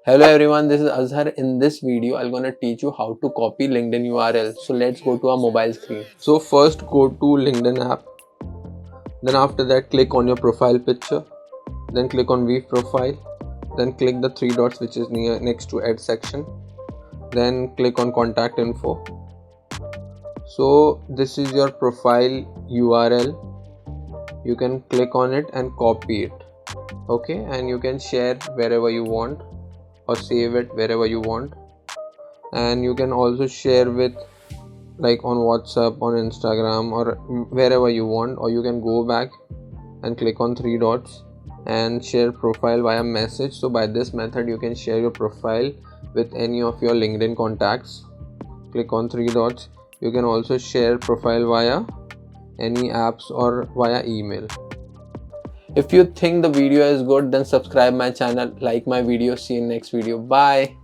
Hello everyone, this is Azhar. In this video, I'm gonna teach you how to copy LinkedIn URL. So let's go to our mobile screen. So first go to LinkedIn app. Then after that click on your profile picture. Then click on view profile. Then click the three dots which is next to add section. Then click on contact info. So this is your profile URL. You can click on it and copy it. Okay, and you can share wherever you want or save it wherever you want, and you can also share with like on WhatsApp, on Instagram, or wherever you want, or you can go back and click on three dots and share profile via message. So by this method you can share your profile with any of your LinkedIn contacts. Click on three dots. You can also share profile via any apps or via email. If you think the video is good, then subscribe my channel, like my video. See you in next video. Bye.